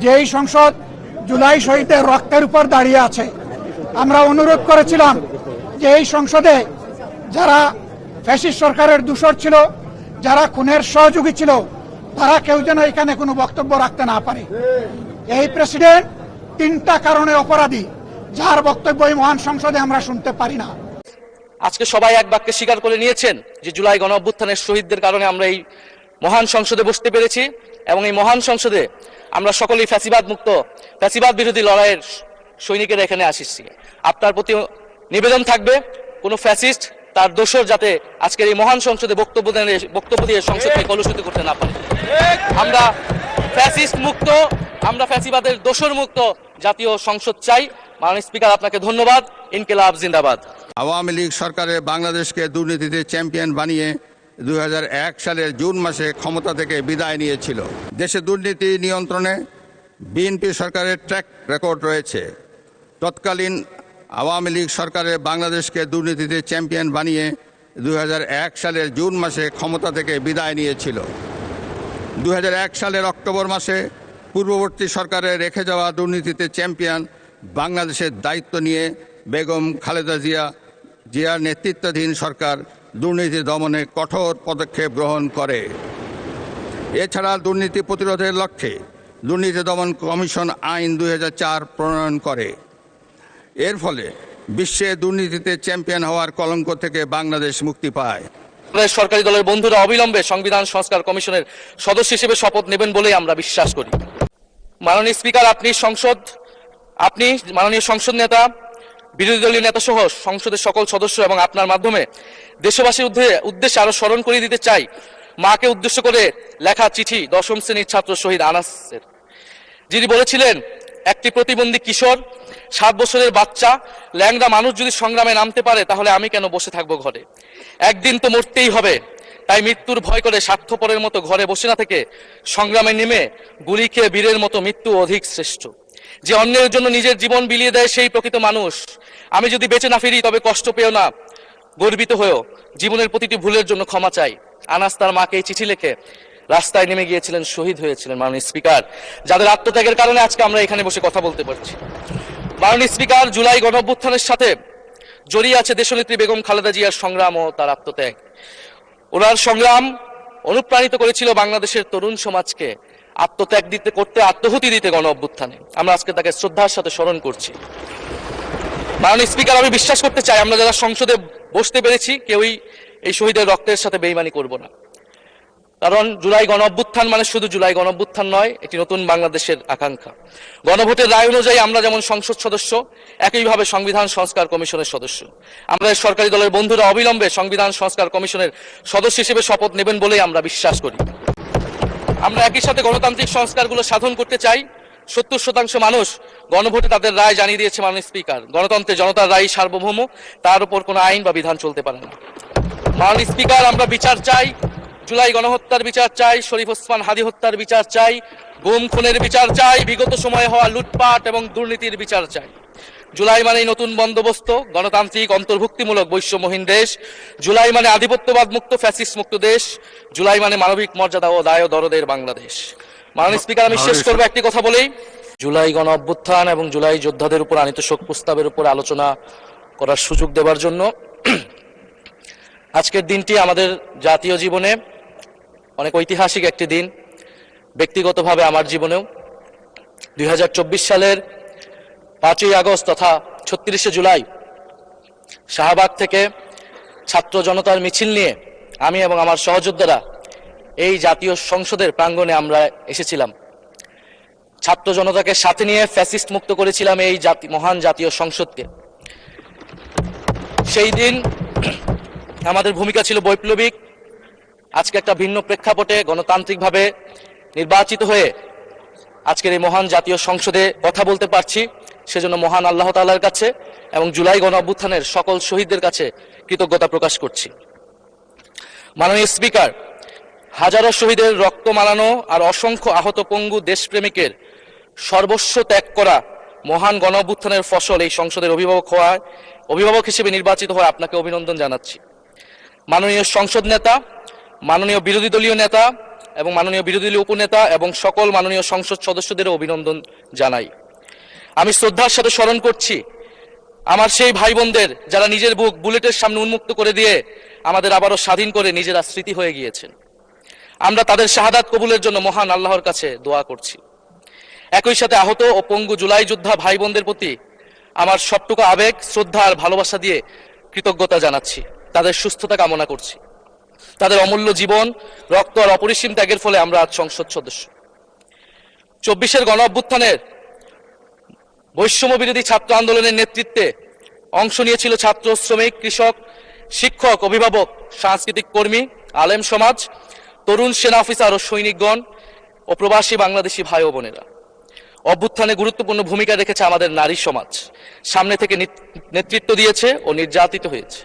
যেই সংসদ জুলাই শহীদের রক্তের উপর দাঁড়িয়ে আছে, আমরা অনুরোধ করেছিলাম যে এই সংসদে যারা ফ্যাসিস্ট সরকারের দূষর ছিল, যারা খুনের সহযোগী ছিল, তারা কেউ যেন এখানে কোনো বক্তব্য রাখতে না পারে। এই প্রেসিডেন্ট 3টা কারণে অপরাধী, যার বক্তব্য এই মহান সংসদে আমরা শুনতে পারি না। আজকে সবাই এক বাক্যে স্বীকার করে নিয়েছেন যে জুলাই গণ অভ্যুত্থানের শহীদদের কারণে আমরা এই মহান সংসদে বসতে পেরেছি এবং এই মহান সংসদে আমরা সকলেই ফ্যাসিবাদ বিরোধী লড়াইয়ের সৈনিকেরা এখানে আসছি। আপনার প্রতি নিবেদন থাকবে কোনো ফ্যাসিস্ট তার দোষর যাতে আজকের এই মহান সংসদে বক্তব্য দিয়ে সংসদকে কলুষিত করতে না পারে। আমরা ফ্যাসিস্ট মুক্ত, আমরা ফ্যাসিবাদের দোষর মুক্ত জাতীয় সংসদ চাই। মাননীয় স্পিকার, আপনাকে ধন্যবাদ। ইনকিলাব জিন্দাবাদ। আওয়ামী লীগ সরকারের বাংলাদেশকে দুর্নীতিতে চ্যাম্পিয়ন বানিয়ে 2001 সালের জুন মাসে ক্ষমতা থেকে বিদায় নিয়েছিল। দেশে দুর্নীতি নিয়ন্ত্রণে বিএনপি সরকারের ট্র্যাক রেকর্ড রয়েছে। তৎকালীন আওয়ামী লীগ সরকারের বাংলাদেশকে দুর্নীতিতে চ্যাম্পিয়ন বানিয়ে 2001 সালের জুন মাসে ক্ষমতা থেকে বিদায় নিয়েছিল। 2001 সালের অক্টোবর মাসে পূর্ববর্তী সরকারের রেখে যাওয়া দুর্নীতিতে চ্যাম্পিয়ন বাংলাদেশের দায়িত্ব নিয়ে বেগম খালেদা জিয়ার নেতৃত্বাধীন সরকার দুর্নীতি দমনে কঠোর পদক্ষেপ গ্রহণ করে। এছাড়া দুর্নীতি প্রতিরোধের লক্ষ্যে দুর্নীতি দমন কমিশন আইন 2004 প্রণয়ন করে। এর ফলে বিশ্বে দুর্নীতিতে চ্যাম্পিয়ন হওয়ার কলঙ্ক থেকে বাংলাদেশ মুক্তি পায়। সরকারি দলের বন্ধুরা অবিলম্বে সংবিধান সংস্কার কমিশনের সদস্য হিসেবে শপথ নেবেন বলেই আমরা বিশ্বাস করি। মাননীয় স্পিকার, আপনি মাননীয় সংসদ নেতা, বিরোধী দলীয় নেতা সহ সংসদের সকল সদস্য এবং আপনার মাধ্যমে দেশবাসীর উদ্দেশ্যে আরো স্মরণ করিয়ে দিতে চাই মাকে উদ্দেশ্য করে লেখা চিঠি 10ম শ্রেণীর ছাত্র শহীদ আনাসের, যিনি বলেছিলেন, একটি প্রতিবন্ধী কিশোর, 7 বছরের বাচ্চা, ল্যাংড়া মানুষ যদি সংগ্রামে নামতে পারে তাহলে আমি কেন বসে থাকবো ঘরে? একদিন তো মরতেই হবে, তাই মৃত্যুর ভয় করে স্বার্থপরের মতো ঘরে বসে না থেকে সংগ্রামে নেমে গুলি খেয়ে বীরের মতো মৃত্যু অধিক শ্রেষ্ঠ। যে অন্যের জন্য নিজের জীবন বিলিয়ে দেয় সেই প্রকৃত মানুষ। আমি যদি বেঁচে না ফিরি তবে কষ্ট পেও না, গর্বিত হয়েও জীবনের প্রতিটি ভুলের জন্য ক্ষমা চাই। আনাস তার মাকে এই চিঠি লিখে রাস্তায় নেমে গিয়েছিলেন, শহীদ হয়েছিলেন। মাননীয় স্পিকার, যাদের আত্মত্যাগের কারণে আজকে আমরা এখানে বসে কথা বলতে পারছি। মাননীয় স্পিকার, জুলাই গণ অভ্যুত্থানের সাথে জড়িয়ে আছে দেশনেত্রী বেগম খালেদা জিয়ার সংগ্রাম ও তার আত্মত্যাগ। ওনার সংগ্রাম অনুপ্রাণিত করেছিল বাংলাদেশের তরুণ সমাজকে আত্মহুতি দিতে গণ অভ্যুত্থানে। আমরা আজকে তাকে শ্রদ্ধার সাথে স্মরণ করছি। মাননীয় স্পিকার, আমি বিশ্বাস করতে চাই আমরা যারা সংসদে বসতে পেরেছি কেউই এই শহীদের রক্তের সাথে বেইমানি করব না। কারণ জুলাই গণ অভ্যুত্থান মানে শুধু জুলাই গণ অভ্যুত্থান নয়, এটি নতুন বাংলাদেশের আকাঙ্ক্ষা। গণভোটের রায় অনুযায়ী আমরা যেমন সংসদ সদস্য, একইভাবে সংবিধান সংস্কার কমিশনের সদস্য। আমাদের সরকারি দলের বন্ধুরা অবিলম্বে সংবিধান সংস্কার কমিশনের সদস্য হিসেবে শপথ নেবেন বলেই আমরা বিশ্বাস করি। আমরা একই সাথে গণতান্ত্রিক সংস্কারগুলো সাধন করতে চাই। 70% মানুষ গণভোটে তাদের রায় জানিয়ে দিয়েছে। মাননীয় স্পিকার, গণতন্ত্রে জনতার রায় সার্বভৌম, তার উপর কোনো আইন বা বিধান চলতে পারে না। মাননীয় স্পিকার, আমরা বিচার চাই, জুলাই গণহত্যার বিচার চাই, শরীফ ওসমান হাদি হত্যার বিচার চাই, গুম খুনের বিচার চাই, বিগত সময়ে হওয়া লুটপাট এবং দুর্নীতির বিচার চাই। জুলাই মানে নতুন বন্দোবস্ত, গণতান্ত্রিক অন্তর্ভুক্তিমূলক বৈষম্যহীন দেশ। জুলাই মানে আধিপত্যবাদ মুক্ত, ফ্যাসিস্ট মুক্ত দেশ। জুলাই মানে মানবিক মর্যাদা ও দায় ও দরদের বাংলাদেশ। মাননীয় স্পিকার, আমি শেষ করবো একটি কথা বলেই। জুলাই গণ অভ্যুত্থান এবং জুলাই যোদ্ধাদের উপর আনীত শোক প্রস্তাবের উপর আলোচনা করার সুযোগ দেওয়ার জন্য আজকের দিনটি আমাদের জাতীয় জীবনে অনেক ঐতিহাসিক একটি দিন, ব্যক্তিগতভাবে আমার জীবনেও। 2024 সালের 5ই আগস্ট তথা 36শে জুলাই শাহবাগ থেকে ছাত্র জনতার মিছিল নিয়ে আমি এবং আমার সহযোদ্ধারা এই জাতীয় সংসদের প্রাঙ্গণে আমরা এসেছিলাম। ছাত্র জনতাকে সাথে নিয়ে ফ্যাসিস্ট মুক্ত করেছিলাম এই মহান জাতীয় সংসদকে। সেই দিন আমাদের ভূমিকা ছিল বৈপ্লবিক। আজকে একটা ভিন্ন প্রেক্ষাপটে গণতান্ত্রিকভাবে নির্বাচিত হয়ে আজকের এই মহান জাতীয় সংসদে কথা বলতে পারছি, সেজন্য মহান আল্লাহ তাআলার কাছে এবং জুলাই গণ অভ্যুত্থানের সকল শহীদদের কাছে কৃতজ্ঞতা প্রকাশ করছি। মাননীয় স্পিকার, হাজারো শহীদের রক্ত মালানো আর অসংখ্য আহত পঙ্গু দেশপ্রেমিকের সর্বস্ব ত্যাগ করা মহান গণ অভ্যুত্থানের ফসল এই সংসদের অভিভাবক হিসেবে নির্বাচিত হয়ে আপনাকে অভিনন্দন জানাচ্ছি। মাননীয় সংসদ নেতা, মাননীয় বিরোধী দলীয় নেতা এবং মাননীয় বিরোধী দলীয় উপনেতা এবং সকল মাননীয় সংসদ সদস্যদেরও অভিনন্দন জানাই। আমি শ্রদ্ধার সাথে স্মরণ করছি আমার সেই ভাই বোনদের যারা নিজের বুক বুলেটের সামনে উন্মুক্ত করে দিয়ে আমাদের আবারও স্বাধীন করে নিজেরা স্মৃতি হয়ে গিয়েছেন। আমরা তাদের শাহাদাত কবুলের জন্য মহান আল্লাহর কাছে দোয়া করছি। একই সাথে আহত ও পঙ্গু জুলাই যোদ্ধা ভাই বোনদের প্রতি আমার সবটুকু আবেগ, শ্রদ্ধা আর ভালোবাসা দিয়ে কৃতজ্ঞতা জানাচ্ছি। তাদের সুস্থতা কামনা করছি। তাদের অমূল্য জীবন, রক্ত আর অপরিসীম ত্যাগের ফলে আমরা আজ সংসদ সদস্য। 24-এর গণ অভ্যুত্থানের বৈষম্য বিরোধী ছাত্র আন্দোলনের নেতৃত্বে অংশ নিয়েছিল ছাত্র, শ্রমিক, কৃষক, শিক্ষক, অভিভাবক, সাংস্কৃতিক কর্মী, আলেম সমাজ, তরুণ সেনা অফিসার ও সৈনিকগণ ও প্রবাসী বাংলাদেশি ভাই ও বোনেরা। অভ্যুত্থানে গুরুত্বপূর্ণ ভূমিকা রেখেছে আমাদের নারী সমাজ, সামনে থেকে নেতৃত্ব দিয়েছে ও নির্যাতিত হয়েছে।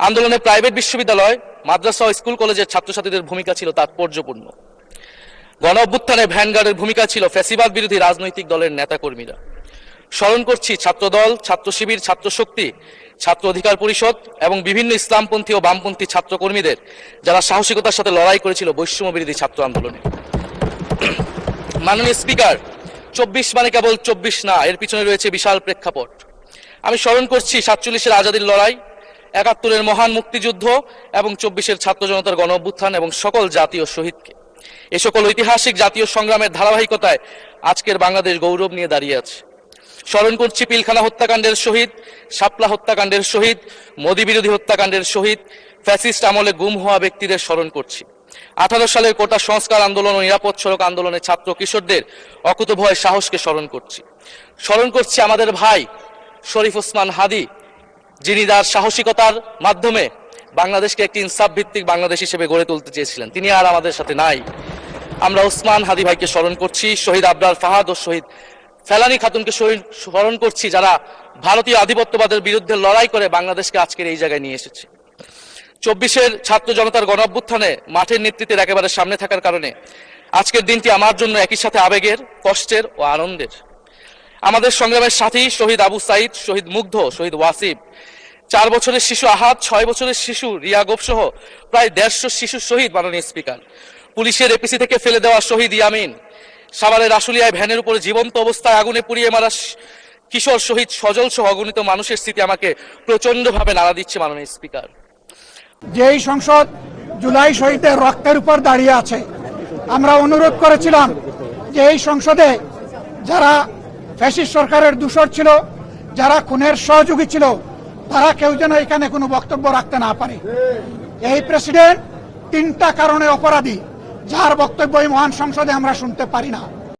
আন্দোলনে প্রাইভেট বিশ্ববিদ্যালয়, মাদ্রাসা ও স্কুল কলেজের ছাত্রছাত্রীদের ভূমিকা ছিল তাৎপর্যপূর্ণ। গণ অভ্যুত্থানে ভ্যানগার্ডের ভূমিকা ছিল ফ্যাসিবাদ বিরোধী রাজনৈতিক দলের নেতাকর্মীরা। স্মরণ করছি ছাত্রদল, ছাত্র শিবির, ছাত্র শক্তি, ছাত্র অধিকার পরিষদ এবং বিভিন্ন ইসলামপন্থী ও বামপন্থী ছাত্রকর্মীদের যারা সাহসিকতার সাথে লড়াই করেছিল বৈষম্য বিরোধী ছাত্র আন্দোলনে। মাননীয় স্পিকার, 24 মানে কেবল 24 না, এর পিছনে রয়েছে বিশাল প্রেক্ষাপট। আমি স্মরণ করছি 47-এর আজাদির লড়াই, 71-এর মহান মুক্তিযুদ্ধ এবং 24-এর ছাত্র জনতার গণ অভ্যুত্থান এবং সকল জাতীয় শহীদকে। এ সকল ঐতিহাসিক জাতীয় সংগ্রামের ধারাবাহিকতায় আজকের বাংলাদেশ গৌরব নিয়ে দাঁড়িয়ে আছে। স্মরণ করছি পিলখানা হত্যাকাণ্ডের শহীদ, শাপলা হত্যাকাণ্ডের শহীদ, মোদী বিরোধী হত্যাকাণ্ডের শহীদ, ফ্যাসিস্ট আমলে গুম হওয়া ব্যক্তিদের স্মরণ করছি। 18 সালের কোটা সংস্কার আন্দোলন ও নিরাপদ সড়ক আন্দোলনে ছাত্র কিশোরদের অকুতোভয় সাহসকে স্মরণ করছি। স্মরণ করছি আমাদের ভাই শরীফ ওসমান হাদী, যিনি তার সাহসিকতার মাধ্যমে বাংলাদেশকে একটি ইনসাফ ভিত্তিক বাংলাদেশ হিসেবে গড়ে তুলতে চেয়েছিলেন। তিনি আর আমাদের সাথে নাই। আমরা ওসমান হাদী ভাইকে স্মরণ করছি। শহীদ আবরার ফাহাদ ও শহীদ ফেলানী খাতুনকে স্মরণ করছি, যারা ভারতীয় আধিপত্যবাদের বিরুদ্ধে লড়াই করে বাংলাদেশকে আজকের এই জায়গায় নিয়ে এসেছে। 24-এর ছাত্র জনতার গণ অভ্যুত্থানে মাঠের নেতৃত্বের একেবারে সামনে থাকার কারণে আজকের দিনটি আমার জন্য একই সাথে আবেগের, কষ্টের ও আনন্দের। আমাদের সংগ্রামের সাথী শহীদ আবু সাইদ, শহীদ মুগ্ধ, শহীদ ওয়াসিব, 4 বছরের শিশু আহাদ, 6 বছরের শিশু রিয়া গোপ সহ প্রায় 150 শিশু শহীদ। মাননীয় স্পিকার, পুলিশের এপিসি থেকে ফেলে দেওয়া শহীদ ইয়ামিন, সাভারের আশুলিয়ায় ভ্যানের উপরে জীবন্ত অবস্থায় আগুনে পুড়িয়ে মারা কিশোর শহীদ সজল সহ অগণিত মানুষের স্মৃতি আমাকে প্রচন্ডভাবে নাড়া দিচ্ছে। মাননীয় স্পিকার, যেই সংসদ জুলাই শহীদের রক্তের উপর দাঁড়িয়ে আছে, আমরা অনুরোধ করেছিলাম যে এই সংসদে যারা ফ্যাসিস্ট সরকারের দূষর ছিল, যারা খুনের সহযোগী ছিল, তারা কেউ যেন এখানে কোনো বক্তব্য রাখতে না পারে। এই প্রেসিডেন্ট 3টা কারণে অপরাধী, যার বক্তব্য এই মহান সংসদে আমরা শুনতে পারি না।